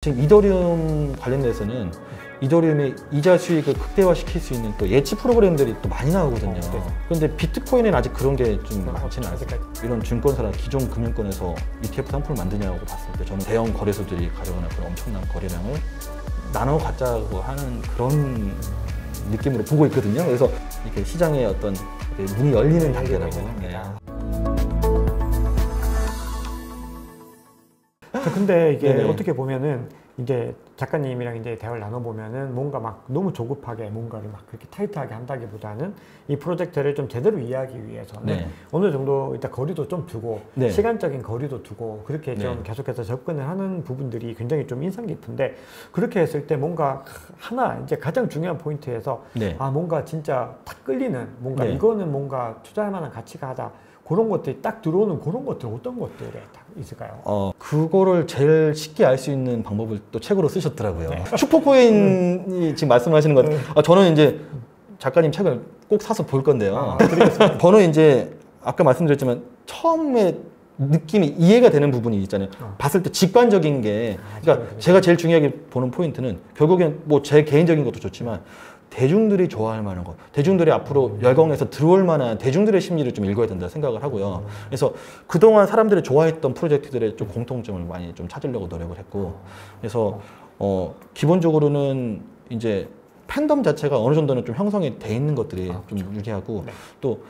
지금 이더리움 관련돼서는 이더리움의 이자 수익을 극대화시킬 수 있는 또 예치 프로그램들이 또 많이 나오거든요. 그런데 비트코인은 아직 그런 게 좀 많지는 않습니다. 이런 증권사나 기존 금융권에서 ETF 상품을 만드냐고 봤을 때 저는 대형 거래소들이 가져가는 그런 엄청난 거래량을 나눠 갖자고 하는 그런 느낌으로 보고 있거든요. 그래서 이렇게 시장의 어떤 문이 열리는 단계라고. 네. 근데 이게 네네. 어떻게 보면은 이제 작가님이랑 이제 대화를 나눠보면은 뭔가 막 너무 조급하게 뭔가를 막 그렇게 타이트하게 한다기보다는 이 프로젝트를 좀 제대로 이해하기 위해서는 네. 어느 정도 일단 거리도 좀 두고 네. 시간적인 거리도 두고 그렇게 좀 네. 계속해서 접근을 하는 부분들이 굉장히 좀 인상 깊은데 그렇게 했을 때 뭔가 하나 이제 가장 중요한 포인트에서 네. 아 뭔가 진짜 탁 끌리는 뭔가 네. 이거는 뭔가 투자할 만한 가치가 하다 그런 것들이 딱 들어오는 그런 것들 어떤 것들이 딱 있을까요? 그거를 제일 쉽게 알 수 있는 방법을 또 책으로 쓰셨더라고요. 슈퍼코인이 지금 말씀하시는 것, 저는 이제 작가님 책을 꼭 사서 볼 건데요. 저는 이제 아까 말씀드렸지만 처음에 느낌이 이해가 되는 부분이 있잖아요. 봤을 때 직관적인 게, 그러니까 제가 제일 중요하게 보는 포인트는 결국엔 뭐 제 개인적인 것도 좋지만 대중들이 좋아할 만한 것, 대중들이 앞으로 열광해서 들어올 만한 대중들의 심리를 좀 읽어야 된다 생각을 하고요. 그래서 그동안 사람들이 좋아했던 프로젝트들의 좀 공통점을 많이 좀 찾으려고 노력을 했고, 그래서 기본적으로는 이제 팬덤 자체가 어느 정도는 좀 형성이 돼 있는 것들이 좀 유리하고, 또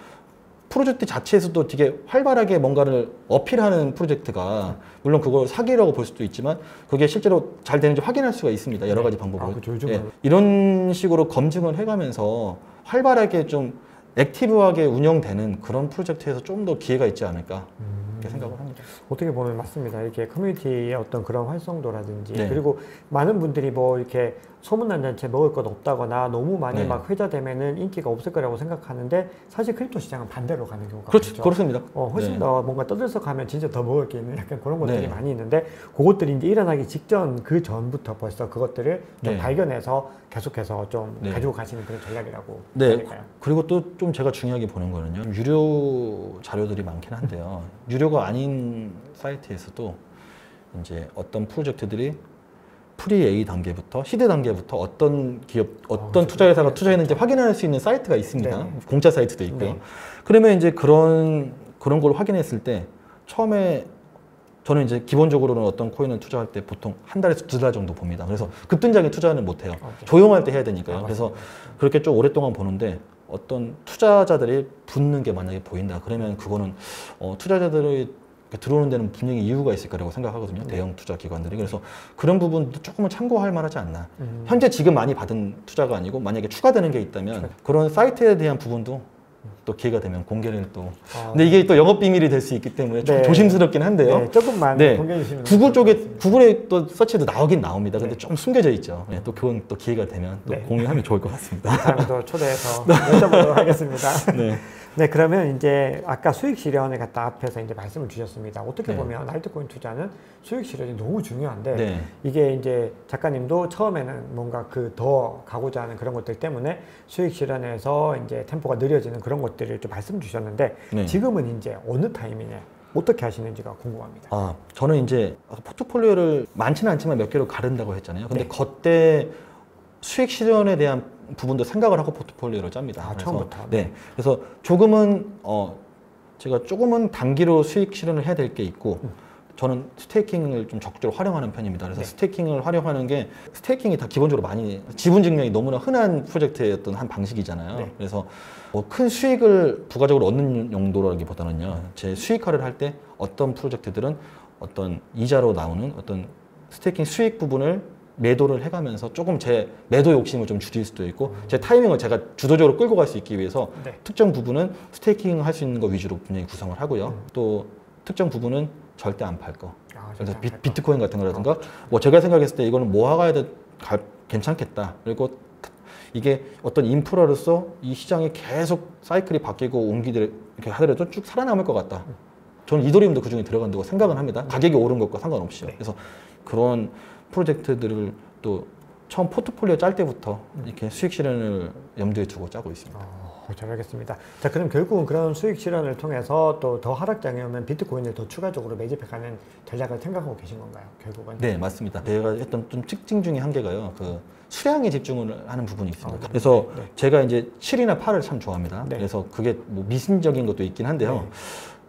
프로젝트 자체에서도 되게 활발하게 뭔가를 어필하는 프로젝트가 물론 그걸 사기라고 볼 수도 있지만 그게 실제로 잘 되는지 확인할 수가 있습니다. 여러 가지 방법으로. 그렇죠. 이런 식으로 검증을 해가면서 활발하게 좀 액티브하게 운영되는 그런 프로젝트에서 좀 더 기회가 있지 않을까 이렇게 생각을 합니다. 어떻게 보면 맞습니다. 이게 커뮤니티의 어떤 그런 활성도라든지 네. 그리고 많은 분들이 뭐 이렇게 소문난 잔치에 먹을 것 없다거나 너무 많이 네. 막 회자되면은 인기가 없을 거라고 생각하는데 사실 크립토 시장은 반대로 가는 경우가 그렇죠. 많죠. 그렇습니다. 훨씬 네. 더 뭔가 떠들썩하면 진짜 더 먹을 게 있는 약간 그런 것들이 네. 많이 있는데 그것들이 이제 일어나기 직전 그 전부터 벌써 그것들을 좀 네. 발견해서 계속해서 좀 네. 가지고 가시는 그런 전략이라고 네. 할까요? 그리고 또 좀 제가 중요하게 보는 거는요. 유료 자료들이 많긴 한데요. 유료가 아닌 사이트에서도 이제 어떤 프로젝트들이 프리 A 단계부터 시드 단계부터 어떤 기업, 어떤 투자회사가 투자했는지 확인할 수 있는 사이트가 있습니다. 네. 공짜 사이트도 있고요. 네. 그러면 이제 그런 걸 확인했을 때 처음에 저는 이제 기본적으로는 어떤 코인을 투자할 때 보통 한 달에서 두 달 정도 봅니다. 그래서 급등장에 투자는 못 해요. 조용할 때 해야 되니까요. 그래서 그렇게 좀 오랫동안 보는데 어떤 투자자들이 붙는 게 만약에 보인다. 그러면 그거는 투자자들이 들어오는 데는 분명히 이유가 있을 거라고 생각하거든요. 대형 투자 기관들이. 그래서 그런 부분도 조금은 참고할 만하지 않나. 현재 지금 많이 받은 투자가 아니고 만약에 추가되는 게 있다면 그런 사이트에 대한 부분도 또 기회가 되면 공개를 또. 근데 이게 또 영업 비밀이 될 수 있기 때문에 좀 네. 조심스럽긴 한데요. 네, 조금만 네. 공개해 주시면 구글 쪽에 구글에 또 서치해도 나오긴 나옵니다. 근데 네. 좀 숨겨져 있죠. 네, 또 그건 또 기회가 되면 또 네. 공유하면 좋을 것 같습니다. 다음에 또 초대해서 여쭤보도록 하겠습니다. 네. 네, 그러면 이제 아까 수익 실현을 갖다 앞에서 이제 말씀을 주셨습니다. 어떻게 네. 보면 알트코인 투자는 수익 실현이 너무 중요한데 네. 이게 이제 작가님도 처음에는 뭔가 그 더 가고자 하는 그런 것들 때문에 수익 실현에서 이제 템포가 느려지는 그런 것들을 좀 말씀 주셨는데 네. 지금은 이제 어느 타이밍에 어떻게 하시는지가 궁금합니다. 저는 이제 포트폴리오를 많지는 않지만 몇 개로 가른다고 했잖아요. 근데 네. 그때 수익 실현에 대한 부분도 생각을 하고 포트폴리오를 짭니다. 그래서, 처음부터. 네. 그래서 조금은 제가 조금은 단기로 수익 실현을 해야 될 게 있고 저는 스테이킹을 좀 적극적으로 활용하는 편입니다. 그래서 스테이킹을 활용하는 게 스테이킹이 다 기본적으로 많이 지분 증명이 너무나 흔한 프로젝트의 어떤 한 방식이잖아요. 네. 그래서 큰 수익을 부가적으로 얻는 용도라기보다는요. 제 수익화를 할 때 어떤 프로젝트들은 어떤 이자로 나오는 어떤 스테이킹 수익 부분을 매도를 해가면서 조금 제 매도 욕심을 좀 줄일 수도 있고 제 타이밍을 제가 주도적으로 끌고 갈 수 있기 위해서 네. 특정 부분은 스테이킹 할 수 있는 거 위주로 분명히 구성을 하고요. 또 특정 부분은 절대 안 팔 거. 그래서 비트코인 같은 거라든가 뭐 제가 생각했을 때 이거는 모아가야 괜찮겠다. 그리고 이게 어떤 인프라로서 이 시장이 계속 사이클이 바뀌고 옮기들 이렇게 하더라도 쭉 살아남을 것 같다. 저는 이더리움도 그 중에 들어간다고 생각은 합니다. 가격이 오른 것과 상관없이요. 그래서 그런 프로젝트들을 또 처음 포트폴리오 짤 때부터 이렇게 수익 실현을 염두에 두고 짜고 있습니다. 잘 알겠습니다. 자, 그럼 결국은 그런 수익 실현을 통해서 또 더 하락장에 오면 비트코인을 더 추가적으로 매집해가는 전략을 생각하고 계신 건가요? 결국은? 네, 맞습니다. 제가 했던 좀 특징 중에 한 개가요. 그 수량에 집중을 하는 부분이 있습니다. 그래서 제가 이제 7이나 8을 참 좋아합니다. 네. 그래서 그게 뭐 미심적인 것도 있긴 한데요. 네.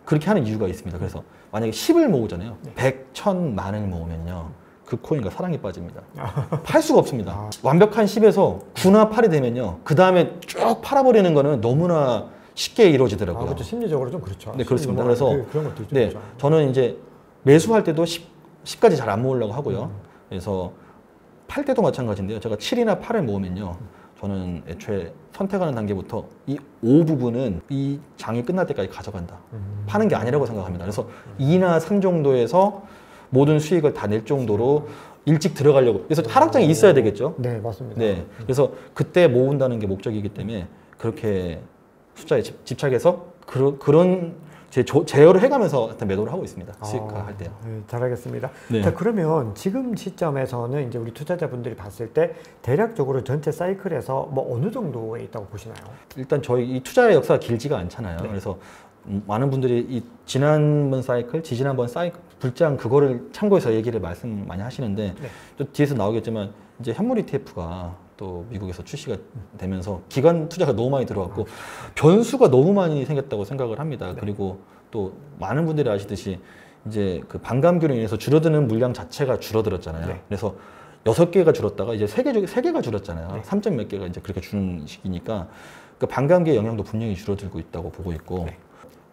그렇게 하는 이유가 있습니다. 그래서 만약에 10을 모으잖아요. 100, 1000, 만을 모으면요. 그 코인과 사랑에 빠집니다. 팔 수가 없습니다. 완벽한 10에서 9나 8이 되면요. 그 다음에 쭉 팔아버리는 거는 너무나 쉽게 이루어지더라고요. 그렇죠. 심리적으로 좀 그렇죠. 네, 그렇습니다. 그래서 그런 것도 있죠. 네, 그렇죠. 저는 이제 매수할 때도 10까지 잘 안 모으려고 하고요. 그래서 팔 때도 마찬가지인데요. 제가 7이나 8을 모으면요. 저는 애초에 선택하는 단계부터 이 5 부분은 이 장이 끝날 때까지 가져간다. 파는 게 아니라고 생각합니다. 그래서 2나 3 정도에서 모든 수익을 다 낼 정도로 일찍 들어가려고. 그래서 하락장이 있어야 되겠죠. 네, 맞습니다. 네. 그래서 그때 모은다는 게 목적이기 때문에 그렇게 숫자에 집착해서 그런 제어를 해가면서 매도를 하고 있습니다. 수익화할 때요. 네, 잘 알겠습니다. 네. 자, 그러면 지금 시점에서는 이제 우리 투자자분들이 봤을 때 대략적으로 전체 사이클에서 뭐 어느 정도에 있다고 보시나요? 일단 저희 이 투자의 역사가 길지가 않잖아요. 네. 그래서 많은 분들이 이 지난번 사이클, 지지난번 사이클 불장 그거를 참고해서 얘기를 말씀 많이 하시는데 네. 또 뒤에서 나오겠지만 이제 현물 ETF가 또 미국에서 출시가 되면서 기관 투자가 너무 많이 들어왔고 변수가 너무 많이 생겼다고 생각을 합니다. 네. 그리고 또 많은 분들이 아시듯이 이제 그 반감기로 인해서 줄어드는 물량 자체가 줄어들었잖아요. 네. 그래서 6개가 줄었다가 이제 3개가 줄었잖아요. 네. 3점 몇 개가 이제 그렇게 주는 시기니까 그 반감기의 영향도 분명히 줄어들고 있다고 보고 있고 네.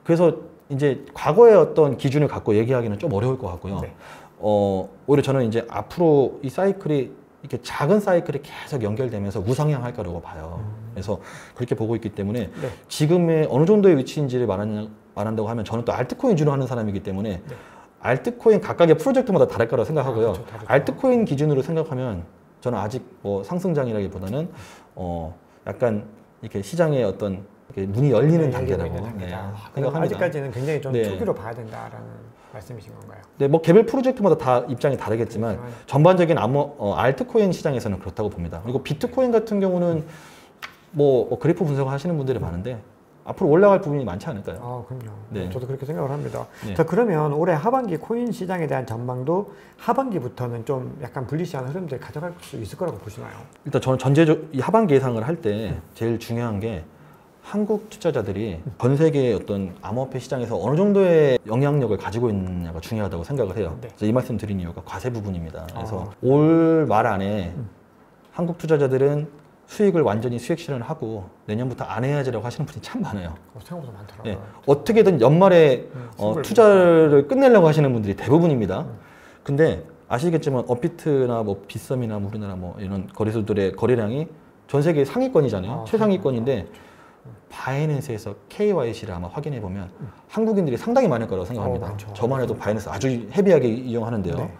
그래서 이제 과거의 어떤 기준을 갖고 얘기하기는 좀 어려울 것 같고요. 네. 오히려 저는 이제 앞으로 이 사이클이 이렇게 작은 사이클이 계속 연결되면서 우상향할 거라고 봐요. 그래서 그렇게 보고 있기 때문에 네. 지금의 어느 정도의 위치인지를 말한다고 하면 저는 또 알트코인 위주로 하는 사람이기 때문에 네. 알트코인 각각의 프로젝트마다 다를 거라고 생각하고요. 그렇죠, 다르죠. 알트코인 기준으로 생각하면 저는 아직 뭐 상승장이라기보다는 약간 이렇게 시장의 어떤 이렇게 문이 열리는 단계라고 그럼 아직까지는 굉장히 좀 네. 초기로 봐야 된다라는 말씀이신 건가요? 네, 뭐 개별 프로젝트마다 다 입장이 다르겠지만 전반적인 알트코인 시장에서는 그렇다고 봅니다. 그리고 비트코인 같은 경우는 뭐 그래프 분석을 하시는 분들이 많은데 앞으로 올라갈 부분이 많지 않을까요? 그럼요. 네. 저도 그렇게 생각을 합니다. 네. 자, 그러면 올해 하반기 코인 시장에 대한 전망도 하반기부터는 좀 약간 불리시한 흐름들 가져갈 수 있을 거라고 보시나요? 일단 저는 이 하반기 예상을 할 때 제일 중요한 게 한국 투자자들이 전 세계의 어떤 암호화폐 시장에서 어느 정도의 영향력을 가지고 있느냐가 중요하다고 생각을 해요. 네. 그래서 이 말씀 드린 이유가 과세 부분입니다. 그래서 올 말 안에 한국 투자자들은 수익을 완전히 수익 실현을 하고 내년부터 안 해야지라고 하시는 분이 참 많아요. 생각보다 많더라고요. 네. 어떻게든 연말에 투자를 끝내려고 하시는 분들이 대부분입니다. 근데 아시겠지만 업비트나 뭐 빗썸이나 우리나라 뭐 이런 거래소들의 거래량이 전 세계 상위권이잖아요. 최상위권인데 바이낸스에서 KYC를 아마 확인해 보면 한국인들이 상당히 많을 거라고 생각합니다. 저만 해도 바이낸스 아주 헤비하게 이용하는데요. 네.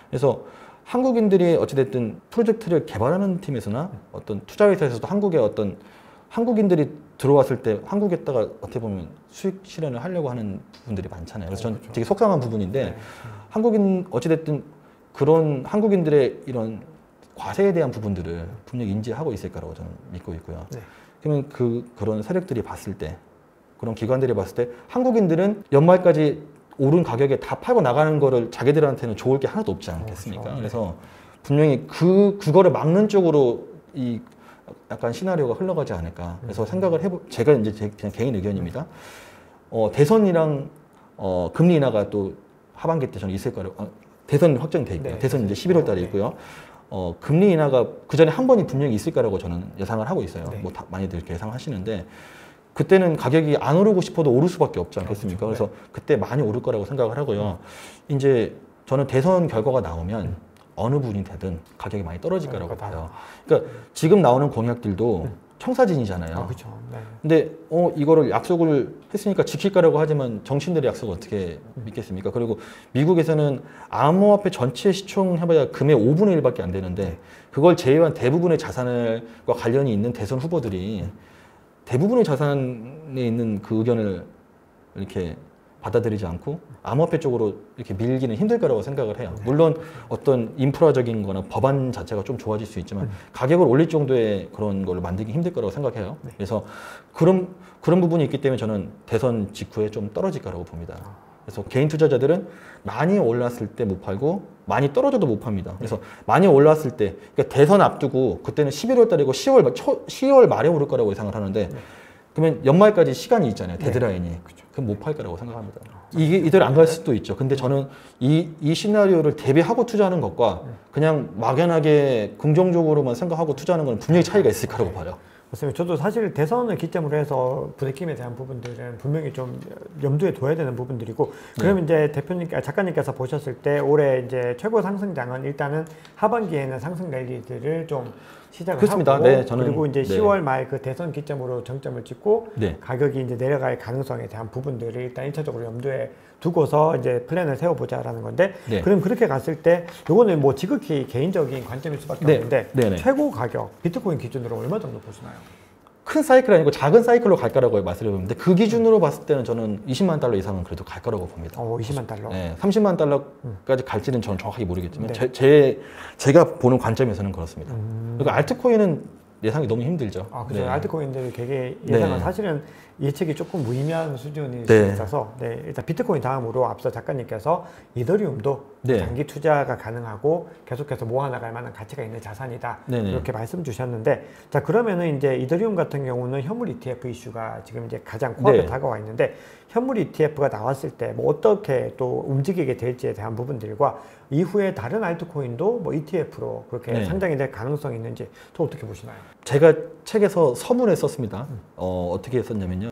그래서 한국인들이 어찌됐든 프로젝트를 개발하는 팀에서나 어떤 투자회사에서도 한국의 어떤 한국인들이 들어왔을 때 한국에다가 어떻게 보면 수익 실현을 하려고 하는 부분들이 많잖아요. 그래서 저는 되게 속상한 부분인데 네. 한국인 어찌됐든 그런 한국인들의 이런 과세에 대한 부분들을 분명히 인지하고 있을 거라고 저는 믿고 있고요. 네. 그러면 그런 세력들이 봤을 때 그런 기관들이 봤을 때 한국인들은 연말까지 오른 가격에 다 팔고 나가는 거를 자기들한테는 좋을 게 하나도 없지 않겠습니까? 그렇죠. 그래서 분명히 그거를 막는 쪽으로 이 약간 시나리오가 흘러가지 않을까. 그래서 생각을 제가 이제 그냥 개인 의견입니다. 대선이랑 금리 인하가 또 하반기 때 저는 있을 거라고. 대선 확정돼 있고요. 네, 대선 이제 11월 달에 있고요. 금리 인하가 그 전에 한 번이 분명히 있을 거라고 저는 예상을 하고 있어요. 네. 뭐 많이들 이렇게 예상하시는데 그때는 가격이 안 오르고 싶어도 오를 수밖에 없지 않겠습니까? 그렇죠. 그래서 그때 많이 오를 거라고 생각을 하고요. 이제 저는 대선 결과가 나오면 어느 분이 되든 가격이 많이 떨어질 거라고 봐요. 그러니까 지금 나오는 공약들도 청사진이잖아요. 그렇죠. 네. 근데 이거를 약속을 했으니까 지킬 거라고 하지만 정치인들의 약속을 어떻게 믿겠습니까? 그리고 미국에서는 암호화폐 전체 시총해봐야 금의 5분의 1밖에 안 되는데 그걸 제외한 대부분의 자산과 관련이 있는 대선 후보들이 대부분의 자산에 있는 그 의견을 이렇게 받아들이지 않고 암호화폐 쪽으로 이렇게 밀기는 힘들 거라고 생각을 해요. 물론 어떤 인프라적인 거나 법안 자체가 좀 좋아질 수 있지만 가격을 올릴 정도의 그런 걸 만들기 힘들 거라고 생각해요. 그래서 그런 부분이 있기 때문에 저는 대선 직후에 좀 떨어질 거라고 봅니다. 그래서 개인 투자자들은 많이 올랐을 때 못 팔고 많이 떨어져도 못 팝니다. 그래서 많이 올랐을 때 그러니까 대선 앞두고 그때는 11월 달이고 10월 말에 오를 거라고 예상을 하는데 그러면 연말까지 시간이 있잖아요. 데드라인이. 그럼 못 팔 거라고 생각합니다. 이게 이대로 안 갈 수도 있죠. 근데 저는 이 시나리오를 대비하고 투자하는 것과 그냥 막연하게 긍정적으로만 생각하고 투자하는 건 분명히 차이가 있을 거라고 봐요. 맞습니다. 저도 사실 대선을 기점으로 해서 부대낌에 대한 부분들은 분명히 좀 염두에 둬야 되는 부분들이고, 그러면 이제 작가님께서 보셨을 때 올해 이제 최고 상승장은 일단은 하반기에는 상승 랠리들을 좀 시작을 그렇습니다. 하고, 네, 저는, 그리고 이제 10월 말 그 대선 기점으로 정점을 찍고 가격이 이제 내려갈 가능성에 대한 부분들을 일단 1차적으로 염두에 두고서 이제 플랜을 세워보자라는 건데, 그럼 그렇게 갔을 때 요거는 뭐 지극히 개인적인 관점일 수밖에 없는데 최고 가격 비트코인 기준으로 얼마 정도 보시나요? 큰 사이클 아니고 작은 사이클로 갈 거라고 말씀드렸는데 그 기준으로 봤을 때는 저는 20만 달러 이상은 그래도 갈 거라고 봅니다. 20만 달러? 네, 30만 달러까지 갈지는 저는 정확하게 모르겠지만 제가 보는 관점에서는 그렇습니다. 그러니까 알트코인은 예상이 너무 힘들죠. 그렇죠. 알트코인들이 되게 예상은 사실은 예측이 조금 무의미한 수준이 있어서 일단 비트코인 다음으로 앞서 작가님께서 이더리움도 장기 투자가 가능하고 계속해서 모아나갈 만한 가치가 있는 자산이다 이렇게 말씀 주셨는데, 자 그러면은 이제 이더리움 같은 경우는 현물 ETF 이슈가 지금 이제 가장 코앞에 다가와 있는데, 현물 ETF가 나왔을 때 뭐 어떻게 또 움직이게 될지에 대한 부분들과 이후에 다른 알트코인도 뭐 ETF로 그렇게 상장이 될 가능성이 있는지 또 어떻게 보시나요? 제가 책에서 서문에 썼습니다. 어떻게 썼냐면요.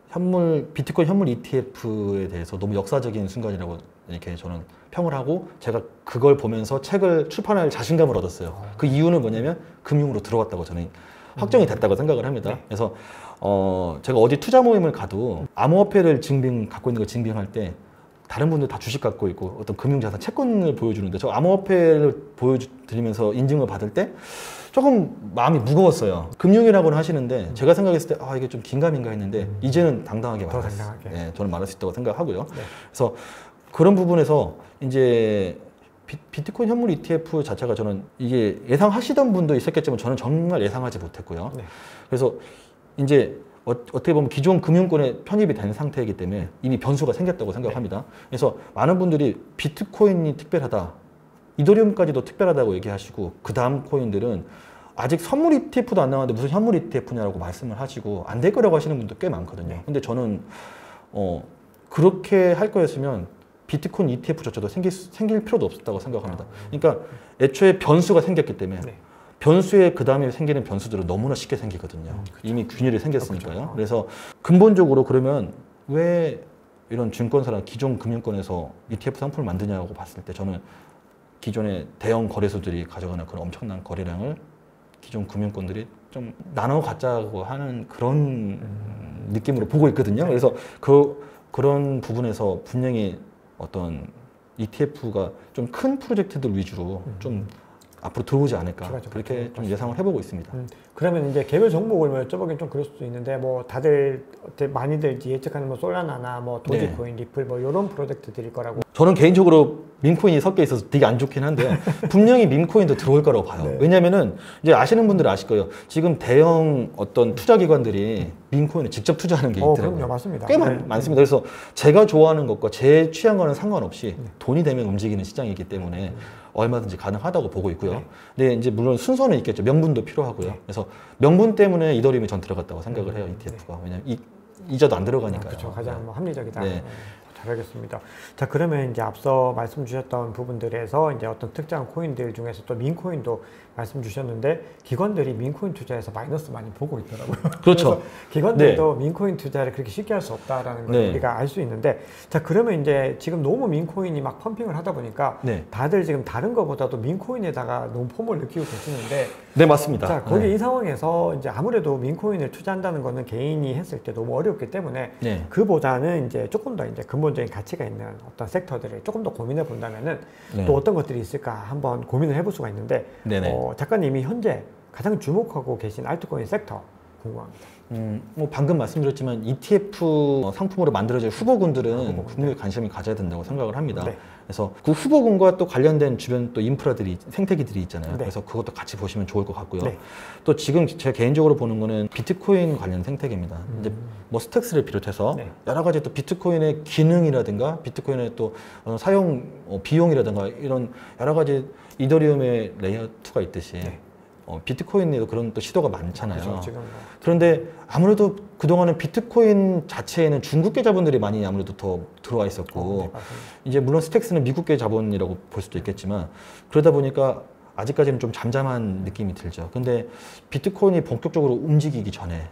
비트코인 현물 ETF에 대해서 너무 역사적인 순간이라고 이렇게 저는 평을 하고, 제가 그걸 보면서 책을 출판할 자신감을 얻었어요. 그 이유는 뭐냐면 금융으로 들어왔다고 저는 확정이 됐다고 생각을 합니다. 그래서 제가 어디 투자 모임을 가도 암호화폐를 갖고 있는 걸 증빙할 때 다른 분들 다 주식 갖고 있고 어떤 금융자산 채권을 보여주는데, 저 암호화폐를 보여드리면서 인증을 받을 때 조금 마음이 무거웠어요. 금융이라고는 하시는데 제가 생각했을 때 이게 좀 긴가민가 했는데 이제는 당당하게 말했어요. 저는 말할 수 있다고 생각하고요. 그래서 그런 부분에서 이제 비트코인 현물 ETF 자체가 저는 이게 예상하시던 분도 있었겠지만 저는 정말 예상하지 못했고요. 그래서 이제 어떻게 보면 기존 금융권에 편입이 된 상태이기 때문에 이미 변수가 생겼다고 생각합니다. 그래서 많은 분들이 비트코인이 특별하다, 이더리움까지도 특별하다고 얘기하시고, 그 다음 코인들은 아직 선물 ETF도 안 나왔는데 무슨 현물 ETF냐라고 말씀을 하시고 안 될 거라고 하시는 분도 꽤 많거든요. 근데 저는 그렇게 할 거였으면 비트코인 ETF조차도 생길 필요도 없었다고 생각합니다. 그러니까 애초에 변수가 생겼기 때문에 변수에 그 다음에 생기는 변수들은 너무나 쉽게 생기거든요. 이미 균열이 생겼으니까요. 그래서 근본적으로 그러면 왜 이런 증권사나 기존 금융권에서 ETF 상품을 만드냐고 봤을 때 저는 기존의 대형 거래소들이 가져가는 그런 엄청난 거래량을 기존 금융권들이 좀 나눠 갖자고 하는 그런 느낌으로 보고 있거든요. 그래서 그런 부분에서 분명히 어떤 ETF가 좀 큰 프로젝트들 위주로 좀 앞으로 들어오지 않을까, 그렇게 좀 예상을 해보고 있습니다. 그러면 이제 개별 종목을 뭐 여쭤보긴 좀 그럴 수도 있는데, 뭐 다들 많이들 예측하는 뭐 솔라나나 뭐 도지코인, 리플 뭐 이런 프로젝트들일 거라고. 저는 개인적으로 민코인이 섞여 있어서 되게 안 좋긴 한데요. 분명히 민코인도 들어올 거라고 봐요. 왜냐면은 이제 아시는 분들은 아실 거예요. 지금 대형 어떤 투자 기관들이 민코인에 직접 투자하는 게 있더라고요. 그럼요, 맞습니다. 꽤 많습니다. 그래서 제가 좋아하는 것과 제 취향과는 상관없이 돈이 되면 움직이는 시장이기 때문에 얼마든지 가능하다고 보고 있고요. 근데 이제 물론 순서는 있겠죠. 명분도 필요하고요. 그래서 명분 때문에 이더리움이 전 들어갔다고 생각을 해요. ETF가. 왜냐면 이자도 안 들어가니까요. 그렇죠. 가장 뭐 합리적이다. 잘 알겠습니다. 자, 그러면 이제 앞서 말씀 주셨던 부분들에서 이제 어떤 특정한 코인들 중에서 또 민코인도 말씀 주셨는데, 기관들이 민코인 투자에서 마이너스 많이 보고 있더라고요. 그렇죠. 기관들도 민코인 투자를 그렇게 쉽게 할 수 없다라는 걸 우리가 알 수 있는데, 자, 그러면 이제 지금 너무 민코인이 막 펌핑을 하다 보니까 다들 지금 다른 것보다도 민코인에다가 너무 폼을 느끼고 계시는데. 네, 맞습니다. 자, 거기 이 상황에서 이제 아무래도 민코인을 투자한다는 거는 개인이 했을 때 너무 어렵기 때문에 그보다는 이제 조금 더 이제 근본적인 가치가 있는 어떤 섹터들을 조금 더 고민해 본다면은 또 어떤 것들이 있을까 한번 고민을 해볼 수가 있는데, 작가님이 현재 가장 주목하고 계신 알트코인 섹터 궁금합니다. 뭐 방금 말씀드렸지만 ETF 상품으로 만들어질 후보군들은 국민의 관심을 가져야 된다고 생각을 합니다. 네. 그래서 그 후보군과 또 관련된 주변 또 인프라들이 생태계들이 있잖아요. 네. 그래서 그것도 같이 보시면 좋을 것 같고요. 네. 또 지금 제가 개인적으로 보는 거는 비트코인 관련 생태계입니다. 이제 뭐 스택스를 비롯해서 네. 여러 가지 또 비트코인의 기능이라든가 비트코인의 또 사용 비용이라든가 이런 여러 가지 이더리움의 레이어 2가 있듯이 네. 비트코인에도 그런 또 시도가 많잖아요. 그렇죠, 지금 그런데 아무래도 그동안은 비트코인 자체에는 중국계 자본들이 많이 아무래도 더 들어와 있었고 네, 이제 물론 스택스는 미국계 자본이라고 볼 수도 있겠지만 그러다 보니까 아직까지는 좀 잠잠한 느낌이 들죠. 근데 비트코인이 본격적으로 움직이기 전에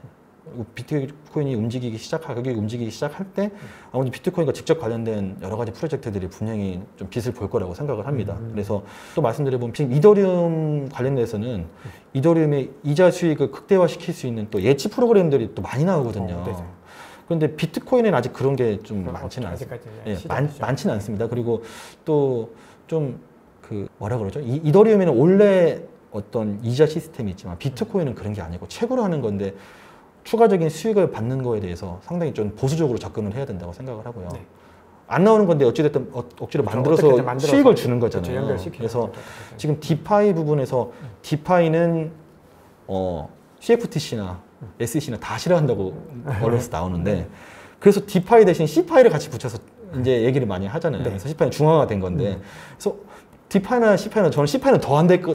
비트코인이 움직이기 시작할 때 아무래도 비트코인과 직접 관련된 여러 가지 프로젝트들이 분명히 좀 빛을 볼 거라고 생각을 합니다. 그래서 또 말씀드려보면 지금 이더리움 관련돼서는 이더리움의 이자 수익을 극대화시킬 수 있는 또 예치 프로그램들이 또 많이 나오거든요. 그런데 비트코인에는 아직 그런 게 좀 많지는 않습니다. 예, 많지는 않습니다. 그리고 또 좀 그 뭐라 그러죠? 이더리움에는 원래 어떤 이자 시스템이 있지만 비트코인은 그런 게 아니고 채굴을 하는 건데 추가적인 수익을 받는 거에 대해서 상당히 좀 보수적으로 접근을 해야 된다고 생각을 하고요. 네. 안 나오는 건데 어찌됐든 억지로 만들어서 수익을 주는 거잖아요. 그래서 지금 디파이 부분에서 디파이는 CFTC나 SEC나 다 싫어한다고 언론에서 나오는데 그래서 디파이 대신 C파이를 같이 붙여서 이제 얘기를 많이 하잖아요. 네. 그래서 C파이는 중앙화된 건데 그래서 디파이나 C파이나 저는 C파이는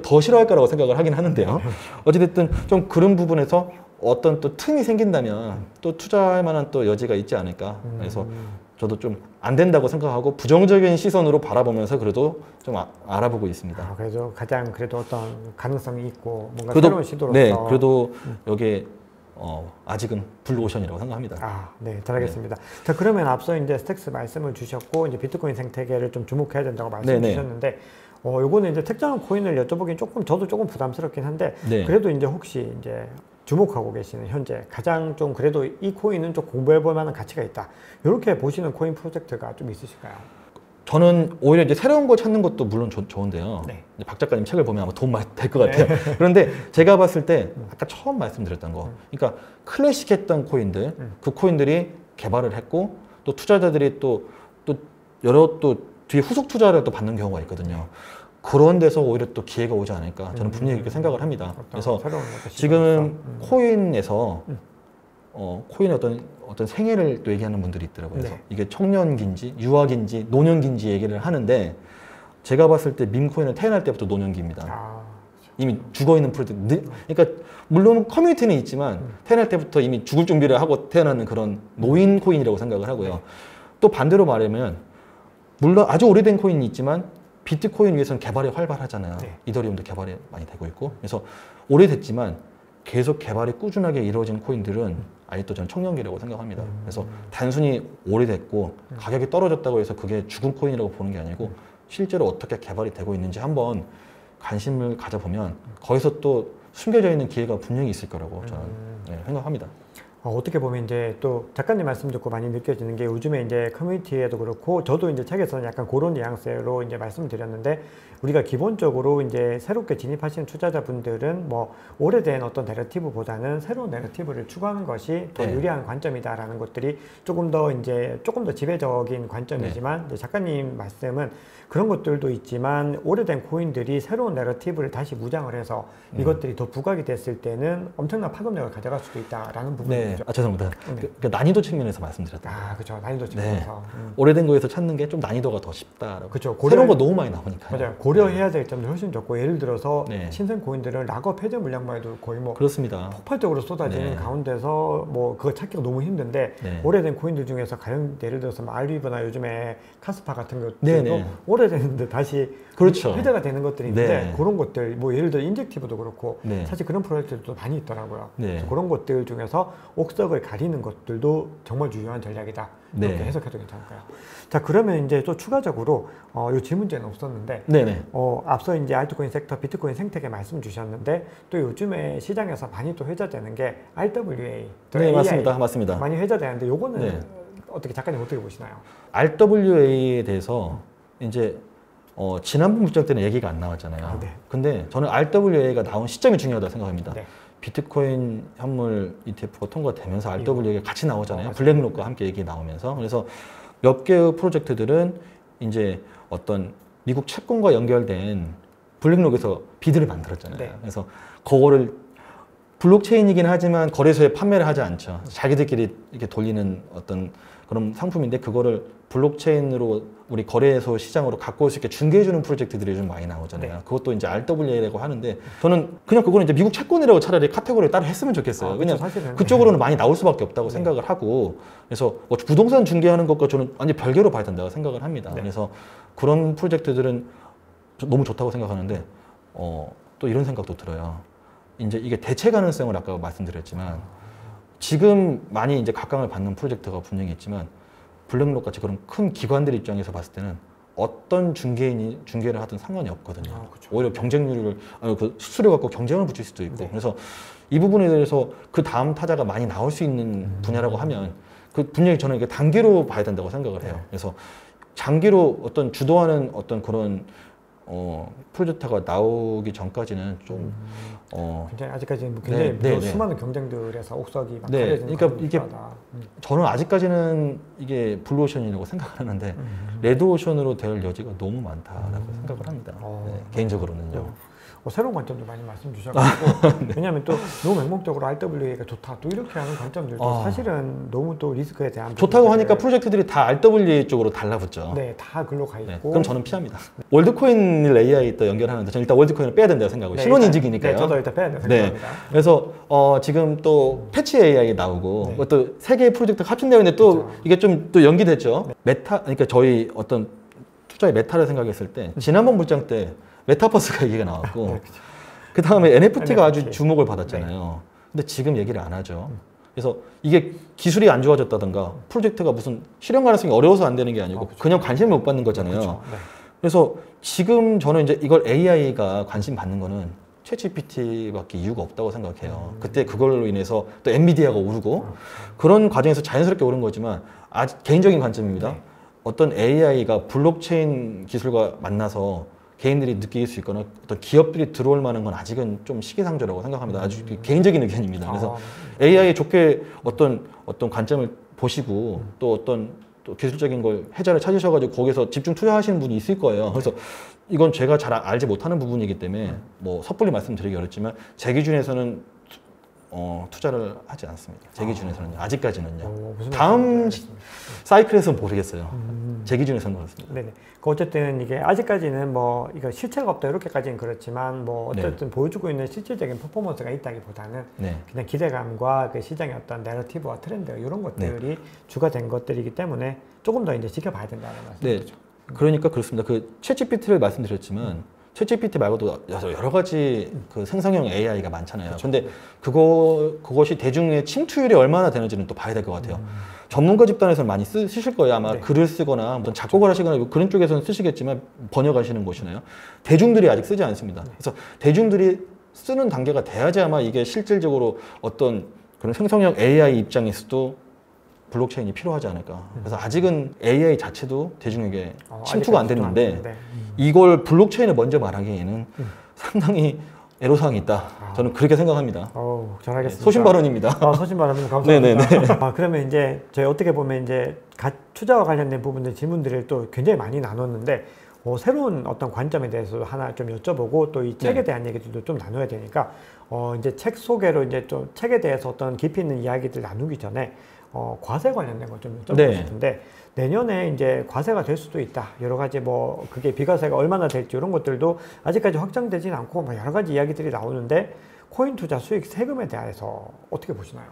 더 싫어할 거라고 생각을 하긴 하는데요. 어찌됐든 좀 그런 부분에서 어떤 또 틈이 생긴다면 또 투자할 만한 또 여지가 있지 않을까. 그래서 저도 좀 안 된다고 생각하고 부정적인 시선으로 바라보면서 그래도 좀 알아보고 있습니다. 그래도 가장 그래도 어떤 가능성이 있고 뭔가 새로운 시도로서. 네, 그래도 여기에 아직은 블루오션이라고 생각합니다. 네, 잘 알겠습니다. 네. 자, 그러면 앞서 이제 스택스 말씀을 주셨고 이제 비트코인 생태계를 좀 주목해야 된다고 말씀 주셨는데 요거는 이제 특정한 코인을 여쭤보긴 저도 조금 부담스럽긴 한데 그래도 이제 혹시 이제 주목하고 계시는 현재 가장 좀 그래도 이 코인은 좀 공부해 볼 만한 가치가 있다. 이렇게 보시는 코인 프로젝트가 좀 있으실까요? 저는 오히려 이제 새로운 걸 찾는 것도 물론 좋은데요. 네. 박 작가님 책을 보면 아마 도움 많이 될 것 같아요. 네. 그런데 제가 봤을 때 아까 처음 말씀드렸던 거, 그러니까 클래식했던 코인들, 그 코인들이 개발을 했고 또 투자자들이 또 여러 또 뒤에 후속 투자를 또 받는 경우가 있거든요. 그런 데서 오히려 또 기회가 오지 않을까 저는 분명히 그렇게 생각을 합니다. 그래서 지금 코인에서 코인의 어떤 생애를 또 얘기하는 분들이 있더라고요. 그래서 이게 청년기인지 유아기인지 노년기인지 얘기를 하는데 제가 봤을 때 밈코인은 태어날 때부터 노년기입니다. 이미 죽어있는 프로젝트. 그러니까 물론 커뮤니티는 있지만 태어날 때부터 이미 죽을 준비를 하고 태어나는 그런 노인 코인이라고 생각을 하고요. 또 반대로 말하면 물론 아주 오래된 코인이 있지만 비트코인 위해서는 개발이 활발하잖아요. 이더리움도 개발이 많이 되고 있고 그래서 오래됐지만 계속 개발이 꾸준하게 이루어진 코인들은 아직도 저는 청년기라고 생각합니다. 그래서 단순히 오래됐고 가격이 떨어졌다고 해서 그게 죽은 코인이라고 보는 게 아니고 실제로 어떻게 개발이 되고 있는지 한번 관심을 가져보면 거기서 또 숨겨져 있는 기회가 분명히 있을 거라고 저는 생각합니다. 어떻게 보면 이제 또 작가님 말씀 듣고 많이 느껴지는 게 요즘에 이제 커뮤니티에도 그렇고 저도 이제 책에서는 약간 그런 뉘앙스로 이제 말씀을 드렸는데 우리가 기본적으로 이제 새롭게 진입하시는 투자자분들은 뭐 오래된 어떤 내러티브보다는 새로운 내러티브를 추구하는 것이 더 유리한 관점이다라는 것들이 조금 더 지배적인 관점이지만 이제 작가님 말씀은 그런 것들도 있지만 오래된 코인들이 새로운 내러티브를 다시 무장을 해서 이것들이 더 부각이 됐을 때는 엄청난 파급력을 가져갈 수도 있다라는 부분이죠. 죄송합니다. 그 난이도 측면에서 말씀드렸다. 그렇죠. 난이도 측면에서. 오래된 거에서 찾는 게 좀 난이도가 더 쉽다. 그렇죠. 새로운 거 너무 많이 나오니까. 맞아요. 고려해야 될 점도 훨씬 적고 예를 들어서 신생 코인들은 락업 해제 물량만 해도 거의 뭐 그렇습니다. 폭발적으로 쏟아지는 가운데서 뭐 그거 찾기가 너무 힘든데 오래된 코인들 중에서 가령 예를 들어서 알리브나 요즘에 카스파 같은 것들도 오래됐는데 다시 회자가 되는 것들이 있는데 그런 것들 뭐 예를 들어 인젝티브도 그렇고 사실 그런 프로젝트들도 많이 있더라고요. 그런 것들 중에서 옥석을 가리는 것들도 정말 중요한 전략이다. 이렇게 해석해도 괜찮을까요? 자, 그러면 이제 또 추가적으로 요 질문제는 없었는데 앞서 이제 알트코인 섹터, 비트코인 생태계 말씀 주셨는데 또 요즘에 시장에서 많이 또 회자되는 게 RWA. 맞습니다. 많이 회자되는데 요거는 작가님 어떻게 보시나요? RWA에 대해서 이제 지난번 물정 때는 얘기가 안 나왔잖아요. 근데 저는 RWA가 나온 시점이 중요하다고 생각합니다. 비트코인 현물 ETF가 통과되면서 RWA가 같이 나오잖아요. 블랙록과 함께 얘기 나오면서. 그래서 몇 개의 프로젝트들은 이제 어떤 미국 채권과 연결된 블랙록에서 비드를 만들었잖아요. 네. 그래서 그거를 블록체인이긴 하지만 거래소에 판매를 하지 않죠. 자기들끼리 이렇게 돌리는 어떤 그런 상품인데 그거를 블록체인으로 우리 거래소 시장으로 갖고 올 수 있게 중개해주는 프로젝트들이 좀 많이 나오잖아요. 네. 그것도 이제 RWA라고 하는데 저는 그냥 그거는 이제 미국 채권이라고 차라리 카테고리를 따로 했으면 좋겠어요. 왜냐면 그쪽으로는 많이 나올 수밖에 없다고 생각을 하고 그래서 뭐 부동산 중개하는 것과 저는 완전 별개로 봐야 된다고 생각을 합니다. 그래서 그런 프로젝트들은 너무 좋다고 생각하는데 또 이런 생각도 들어요. 이제 이게 대체 가능성을 아까 말씀드렸지만 지금 많이 이제 각광을 받는 프로젝트가 분명히 있지만 블랙록 같이 그런 큰 기관들 입장에서 봤을 때는 어떤 중개인이 중개를 하든 상관이 없거든요. 오히려 경쟁률을 그 수수료 갖고 경쟁을 붙일 수도 있고 그래서 이 부분에 대해서 그 다음 타자가 많이 나올 수 있는 분야라고 하면 그 분명히 저는 이게 단기로 봐야 된다고 생각을 해요. 그래서 장기로 어떤 주도하는 어떤 그런 프로젝트가 나오기 전까지는 좀 굉장히 아직까지는 굉장히 수많은 경쟁들에서 옥석이 막 그러니까 이게 저는 아직까지는 이게 블루오션이라고 생각하는데 레드오션으로 될 여지가 너무 많다라고 생각을 합니다. 개인적으로는요. 새로운 관점도 많이 말씀 주셔가지고 왜냐하면 또 너무 맹목적으로 RWA가 좋다 또 이렇게 하는 관점들도 사실은 너무 또 리스크에 대한 좋다고 하니까 프로젝트들이 다 RWA 쪽으로 달라붙죠. 네, 다 글로 가 있고. 그럼 저는 피합니다. 월드코인을 AI 또 연결하는데 저는 일단 월드코인을 빼야 된다고 생각하고 신혼인직이니까요. 저도 일단 빼야 된다고 생각합니다. 그래서 지금 또 패치 AI 나오고 또 세 개의 프로젝트가 합친되어 있는데 또 이게 좀 또 연기됐죠. 메타 그러니까 저희 어떤 투자의 메타를 생각했을 때 지난번 물장 때 메타버스가 얘기가 나왔고 그 다음에 NFT가 아주 주목을 받았잖아요. 근데 지금 얘기를 안 하죠. 그래서 이게 기술이 안 좋아졌다던가 프로젝트가 무슨 실현 가능성이 어려워서 안 되는 게 아니고 그냥 관심을 못 받는 거잖아요. 그래서 지금 저는 이제 이걸 AI가 관심 받는 거는 챗GPT밖에 이유가 없다고 생각해요. 그때 그걸로 인해서 또 엔비디아가 오르고 그런 과정에서 자연스럽게 오른 거지만 아직 개인적인 관점입니다. 어떤 AI가 블록체인 기술과 만나서 개인들이 느낄 수 있거나 어떤 기업들이 들어올 만한 건 아직은 좀 시기상조라고 생각합니다. 아주 개인적인 의견입니다. 그래서 AI에 좋게 어떤 관점을 보시고 또 어떤 또 기술적인 걸 해자를 찾으셔가지고 거기서 집중 투자하시는 분이 있을 거예요. 그래서 이건 제가 잘 알지 못하는 부분이기 때문에 뭐 섣불리 말씀드리기 어렵지만 제 기준에서는 투자를 하지 않습니다. 제 기준에서는요. 아직까지는요. 다음 사이클에서는 모르겠어요. 제 기준에서는 그렇습니다. 네네. 어쨌든 이게 아직까지는 뭐 이거 실체가 없다 이렇게까지는 그렇지만 뭐 어쨌든 보여주고 있는 실질적인 퍼포먼스가 있다기보다는 그냥 기대감과 그 시장의 어떤 내러티브와 트렌드 이런 것들이 주가 된 것들이기 때문에 조금 더 이제 지켜봐야 된다는 말씀이죠. 그러니까 그렇습니다. 그 챗GPT를 말씀드렸지만 챗GPT 말고도 여러 가지 그 생성형 AI가 많잖아요. 그런데 그것이 대중의 침투율이 얼마나 되는지는 또 봐야 될 것 같아요. 전문가 집단에서는 많이 쓰실 거예요. 아마 글을 쓰거나 어떤 작곡을 하시거나 그런 쪽에서는 쓰시겠지만 번역하시는 곳이나요. 대중들이 아직 쓰지 않습니다. 그래서 대중들이 쓰는 단계가 돼야지 아마 이게 실질적으로 어떤 그런 생성형 AI 입장에서도 블록체인이 필요하지 않을까. 그래서 아직은 AI 자체도 대중에게 침투가 안 됐는데 이걸 블록체인을 먼저 말하기에는 상당히 애로사항이 있다. 저는 그렇게 생각합니다. 잘 알겠습니다. 소신 발언입니다. 소신 발언님 감사합니다. 그러면 이제 저희 어떻게 보면 이제 투자와 관련된 부분들 질문들을 또 굉장히 많이 나눴는데 새로운 어떤 관점에 대해서 하나 좀 여쭤보고 또 이 책에 대한 얘기들도 좀 나눠야 되니까 이제 책 소개로 이제 좀 책에 대해서 어떤 깊이 있는 이야기들 나누기 전에 과세 관련된 걸 좀 여쭤보고 싶은데 내년에 이제 과세가 될 수도 있다. 여러 가지 뭐 그게 비과세가 얼마나 될지 이런 것들도 아직까지 확정되진 않고 뭐 여러 가지 이야기들이 나오는데 코인 투자 수익 세금에 대해서 어떻게 보시나요?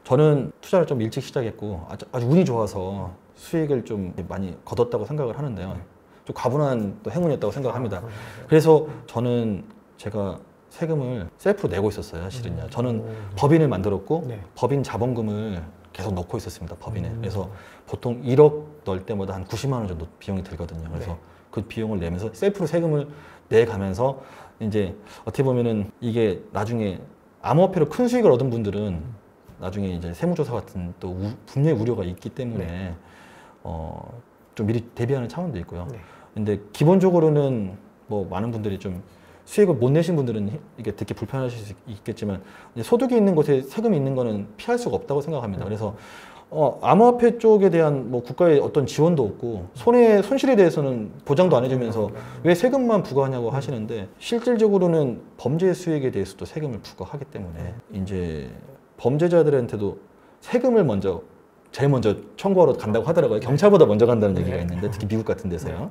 저는 투자를 좀 일찍 시작했고 아주 운이 좋아서 수익을 좀 많이 거뒀다고 생각을 하는데요. 좀 과분한 또 행운이었다고 생각합니다. 그래서 저는 제가 세금을 셀프로 내고 있었어요, 실은요. 저는 법인을 만들었고 법인 자본금을 계속 넣고 있었습니다, 법인에. 그래서 보통 1억 넣을 때마다 한 90만 원 정도 비용이 들거든요. 그래서 그 비용을 내면서 셀프로 세금을 내가면서 이제 어떻게 보면은 이게 나중에 암호화폐로 큰 수익을 얻은 분들은 나중에 이제 세무조사 같은 또 분명히 우려가 있기 때문에 좀 미리 대비하는 차원도 있고요. 근데 기본적으로는 뭐 많은 분들이 좀 수익을 못 내신 분들은 이게 듣기 불편하실 수 있겠지만 이제 소득이 있는 곳에 세금이 있는 거는 피할 수가 없다고 생각합니다. 그래서 암호화폐 쪽에 대한 뭐 국가의 어떤 지원도 없고 손실에 대해서는 보장도 안 해주면서 왜 세금만 부과하냐고 하시는데 실질적으로는 범죄 수익에 대해서도 세금을 부과하기 때문에 이제 범죄자들한테도 세금을 제일 먼저 청구하러 간다고 하더라고요. 경찰보다 먼저 간다는 얘기가 있는데 특히 미국 같은 데서요.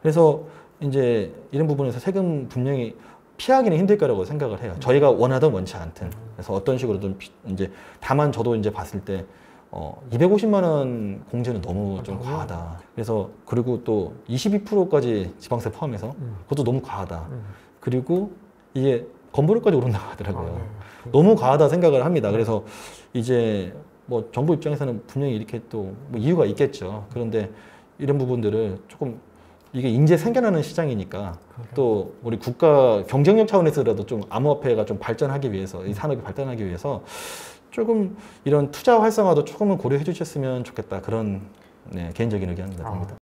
그래서 이제 이런 부분에서 세금 분명히 피하기는 힘들 거라고 생각을 해요. 저희가 원하든 원치 않든. 그래서 어떤 식으로든 이제 다만 저도 이제 봤을 때 250만 원 공제는 너무 좀 과하다. 그래서 그리고 또 22%까지 지방세 포함해서 그것도 너무 과하다. 그리고 이게 건보료까지 오른다고 하더라고요. 너무 과하다 생각을 합니다. 그래서 이제 뭐 정부 입장에서는 분명히 이렇게 또 뭐 이유가 있겠죠. 그런데 이런 부분들을 조금 이게 인재 생겨나는 시장이니까 또 우리 국가 경쟁력 차원에서라도 좀 암호화폐가 좀 발전하기 위해서 이 산업이 발전하기 위해서 조금 이런 투자 활성화도 조금은 고려해 주셨으면 좋겠다. 그런 개인적인 의견입니다.